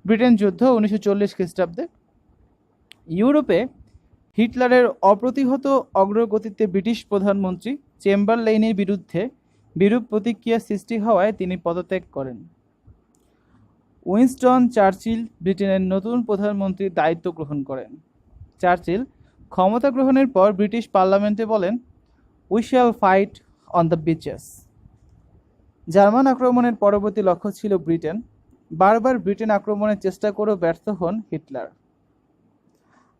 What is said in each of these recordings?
Britain যুদ্ধ 1940 খ্রিস্টাব্দে। ইউরোপে হিটলারের অপ্রতিহত অগ্রগতিতে ব্রিটিশ প্রধানমন্ত্রী চেম্বারলেইনের বিরুদ্ধে বিরূপ প্রতিক্রিয়া সৃষ্টি হওয়ায় তিনি পদত্যাগ করেন। উইনস্টন চার্চিল ব্রিটেনের নতুন প্রধানমন্ত্রীর দায়িত্ব গ্রহণ করেন। চার্চিল ক্ষমতা গ্রহণের পর ব্রিটিশ পার্লামেন্টে বলেন, we shall fight on the bitches. German আক্রমণের পরবর্তী লক্ষ্য ছিল ব্রিটেন। বারবার ব্রিটেন আক্রমণের চেষ্টা করেও ব্যর্থ হন হিটলার।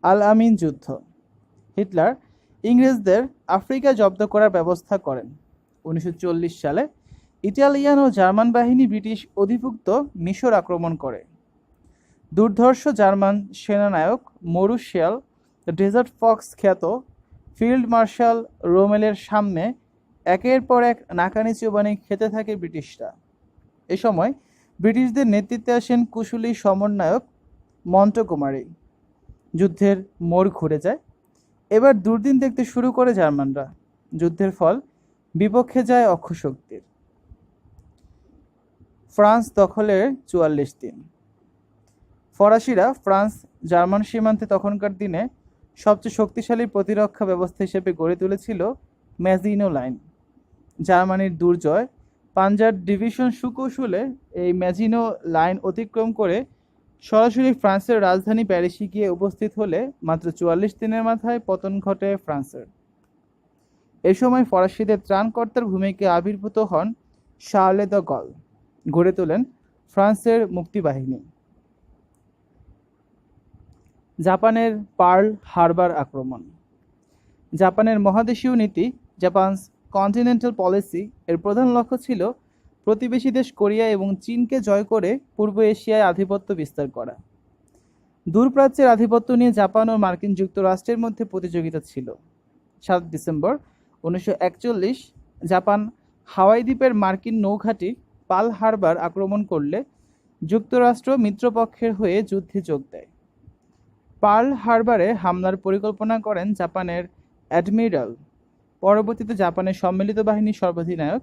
আল আমিন যুদ্ধ। হিটলার ইংরেজদের আফ্রিকা জব্দ করার ব্যবস্থা করেন। 1940 সালে ইটালিয়ান ও জার্মান বাহিনী ব্রিটিশ অধিভুক্ত মিশর আক্রমণ করে। দুর্ধর্ষ জার্মান সেনানায়ক মরুশিয়াল দ্য ডেজার্ট ফক্স খ্যাত ফিল্ড মার্শাল রোমেলের সামনে একের পর এক নাকানি চুবানি খেতে থাকে ব্রিটিশরা। এ সময় ব্রিটিশদের নেতৃত্বে আসেন কুশলী সমন্বয়ক মন্টগোমারি। যুদ্ধের মোড় ঘুরে যায়। এবার দুর্দিন দেখতে শুরু করে জার্মানরা। যুদ্ধের ফল বিপক্ষে যায় অক্ষশক্তির। ফ্রান্স দখলের 44 দিন। ফরাসিরা ফ্রান্স জার্মান সীমান্তে তখনকার দিনে সবচেয়ে শক্তিশালী প্রতিরক্ষা ব্যবস্থা হিসেবে গড়ে তুলেছিল ম্যাজিনো লাইন। জার্মানির দুর্জয় পাঞ্জাব ডিভিশন সুকৌশলে এই ম্যাজিনো লাইন অতিক্রম করে সরাসরি ফ্রান্সের রাজধানী প্যারিসে গিয়ে উপস্থিত হলে মাত্র 44 দিনের মাথায় পতন ঘটে ফ্রান্সের। এ সময় ফরাসিদের ত্রাণকর্তার ভূমিকায় আবির্ভূত হন শার্লে দ্য গল। গড়ে তোলেন ফ্রান্সের মুক্তিবাহিনী। জাপানের পার্ল হারবার আক্রমণ। জাপানের মহাদেশীয় নীতি, জাপানস কন্টিনেন্টাল পলিসি এর প্রধান লক্ষ্য ছিল প্রতিবেশী দেশ কোরিয়া এবং চীনকে জয় করে পূর্ব এশিয়ায় আধিপত্য বিস্তার করা। দূরপ্রাচ্যের আধিপত্য নিয়ে জাপান ও মার্কিন যুক্তরাষ্ট্রের মধ্যে প্রতিযোগিতা ছিল। 7 ডিসেম্বর 1941 জাপান হাওয়াই দ্বীপের মার্কিন নৌঘাঁটি পার্ল হারবার আক্রমণ করলে যুক্তরাষ্ট্র মিত্রপক্ষের হয়ে যুদ্ধে যোগ দেয়। পার্ল হারবারে হামলার পরিকল্পনা করেন জাপানের অ্যাডমিরাল, পরবর্তীতে জাপানের সম্মিলিত বাহিনীর সর্বাধিনায়ক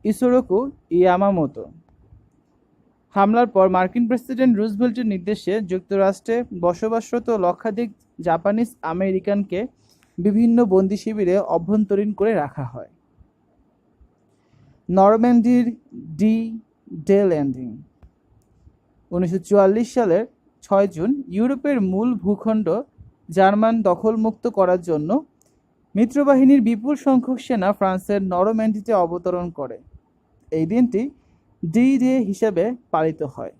ইসোরোকু ইয়ামামোতো। হামলার পর মার্কিন প্রেসিডেন্ট রুজভেল্টের নির্দেশে যুক্তরাষ্ট্রে বসবাসরত লক্ষাধিক জাপানিজ আমেরিকানকে বিভিন্ন বন্দি শিবিরে অভ্যন্তরীণ করে রাখা হয়। নরম্যান্ডির ডি ডে ল্যান্ডিং। 1944 সালের 6 জুন ইউরোপের মূল ভূখণ্ড জার্মান দখলমুক্ত করার জন্য মিত্রবাহিনীর বিপুল সংখ্যক সেনা ফ্রান্সের নরম্যান্ডিতে অবতরণ করে। এই দিনটি ডি ডে হিসেবে পালিত হয়।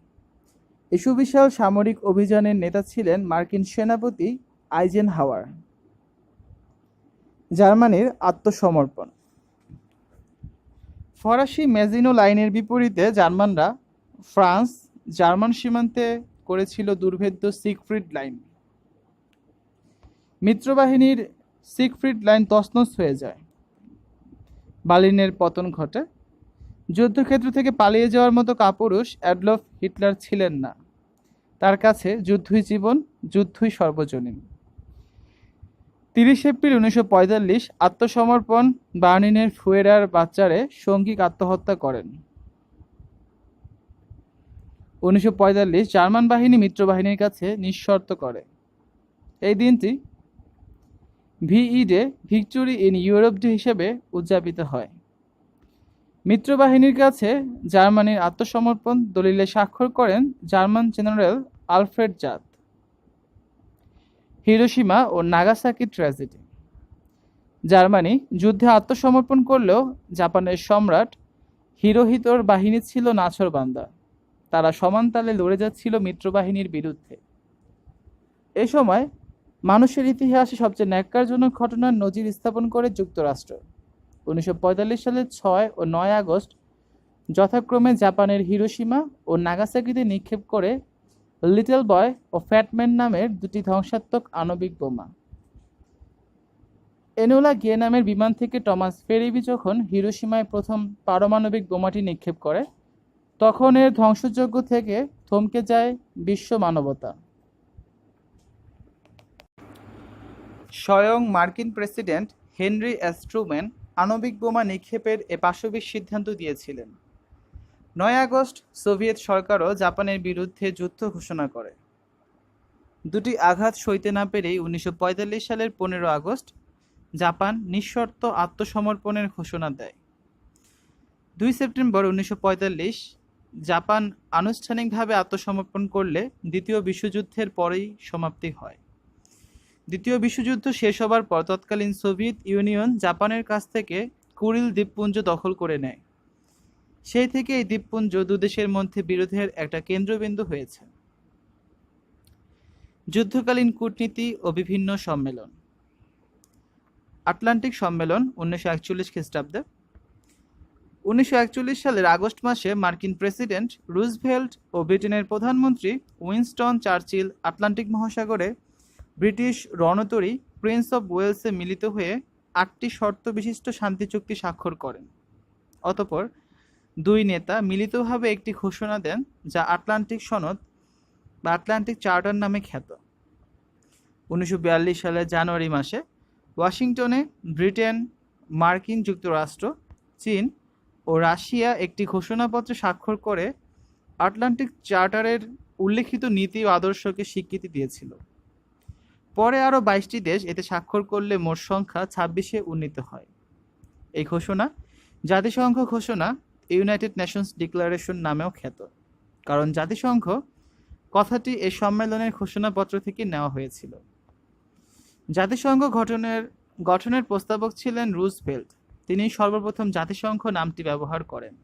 এই সুবিশাল সামরিক অভিযানের নেতা ছিলেন মার্কিন সেনাপতি আইজেনহাওয়ার। জার্মানির আত্মসমর্পণ। ফরাসি ম্যাজিনো লাইনের বিপরীতে জার্মানরা ফ্রান্স জার্মান সীমান্তে করেছিল দুর্ভেদ্য সিগফ্রিড লাইন। মিত্রবাহিনীর সিগফ্রিড লাইন তছনছ হয়ে যায়। বার্লিনের পতন ঘটে। যুদ্ধক্ষেত্র থেকে পালিয়ে যাওয়ার মতো কাপুরুষ অ্যাডলফ হিটলার ছিলেন না। তার কাছে যুদ্ধই জীবন, যুদ্ধই সর্বজনীন। 30 এপ্রিল 1945 আত্মসমর্পণ বার্লিনের ফুয়েরার বাচ্চারে সঙ্গীক আত্মহত্যা করেন। 1945 জার্মান বাহিনী মিত্রবাহিনীর কাছে নিঃশর্ত করে। এই দিনটি ভিই day, victory in Europe day হিসেবে উদযাপিত হয়। মিত্রবাহিনীর কাছে জার্মানির আত্মসমর্পণ দলিলে স্বাক্ষর করেন জার্মান জেনারেল আলফ্রেড জাত। হিরোশিমা ও নাগাসাকি ট্র্যাজেডি। জার্মানি যুদ্ধে আত্মসমর্পণ করলেও জাপানের সম্রাট হিরোহিতোর বাহিনী ছিল নাছোড়বান্দা। তারা সমান তালে লড়ে যাচ্ছিল মিত্রবাহিনীর বিরুদ্ধে। এ সময় মানুষের ইতিহাসে সবচেয়ে ন্যাক্কারজনক ঘটনার নজির স্থাপন করে যুক্তরাষ্ট্র। 1945 সালের 6 ও 9 আগস্ট যথাক্রমে জাপানের হিরোশিমা ও নাগাসাকিতে নিক্ষেপ করে লিটল বয় ও ফ্যাটম্যান নামের দুটি ধ্বংসাত্মক আণবিক বোমা। এনোলা গে নামের বিমান থেকে টমাস ফেরিবি যখন হিরোশিমায় প্রথম পারমাণবিক বোমাটি নিক্ষেপ করে, তখন এর ধ্বংসযজ্ঞ থেকে থমকে যায় বিশ্ব মানবতা। স্বয়ং মার্কিন প্রেসিডেন্ট হেনরি এস ট্রুম্যান আণবিক বোমা নিক্ষেপের এ পাশবিক সিদ্ধান্ত দিয়েছিলেন। আগস্ট সোভিয়েত সরকারও জাপানের বিরুদ্ধে যুদ্ধ ঘোষণা করে। দুটি আঘাত সইতে না পেরেই 1945 সালের 15 আগস্ট জাপান নিঃশর্ত আত্মসমর্পণের ঘোষণা দেয়। 2 সেপ্টেম্বর 1945 জাপান আনুষ্ঠানিকভাবে আত্মসমর্পণ করলে দ্বিতীয় বিশ্বযুদ্ধের পরেই সমাপ্তি হয়। দ্বিতীয় বিশ্বযুদ্ধ শেষ হবার পর তৎকালীন সোভিয়েত ইউনিয়ন জাপানের কাছ থেকে কুরিল দ্বীপপুঞ্জ দখল করে নেয়। সেই থেকে এই দ্বীপপুঞ্জ দুদেশের মধ্যে বিরোধের একটা কেন্দ্রবিন্দু হয়েছে। যুদ্ধকালীন কূটনীতি ও বিভিন্ন সম্মেলন। আটলান্টিক সম্মেলন 1941 খ্রিস্টাব্দে। 1941 সালের আগস্ট মাসে মার্কিন প্রেসিডেন্ট রুজভেল্ট ও ব্রিটেনের প্রধানমন্ত্রী উইনস্টন চার্চিল আটলান্টিক মহাসাগরে ব্রিটিশ রণতরী প্রিন্স অব ওয়েলসে মিলিত হয়ে 8টি শর্ত বিশিষ্ট শান্তি চুক্তি স্বাক্ষর করেন। অতঃপর দুই নেতা মিলিতভাবে একটি ঘোষণা দেন যা আটলান্টিক সনদ বা আটলান্টিক চার্টার নামে খ্যাত। 1942 সালের জানুয়ারি মাসে ওয়াশিংটনে ব্রিটেন, মার্কিন যুক্তরাষ্ট্র, চীন ও রাশিয়া একটি ঘোষণাপত্রে স্বাক্ষর করে আটলান্টিক চার্টারের উল্লেখিত নীতি ও আদর্শকে স্বীকৃতি দিয়েছিল। পরে আরও 22টি দেশ এতে স্বাক্ষর করলে মোট সংখ্যা 26-এ উন্নীত হয়। এই ঘোষণা জাতিসংঘ ঘোষণা, ইউনাইটেড নেশনস ডিক্লারেশন নামেও খ্যাত, কারণ জাতিসংঘ কথাটি এই সম্মেলনের ঘোষণাপত্র থেকে নেওয়া হয়েছিল। জাতিসংঘ গঠনের প্রস্তাবক ছিলেন রুজভেল্ট। তিনি সর্বপ্রথম জাতিসংঘ নামটি ব্যবহার করেন।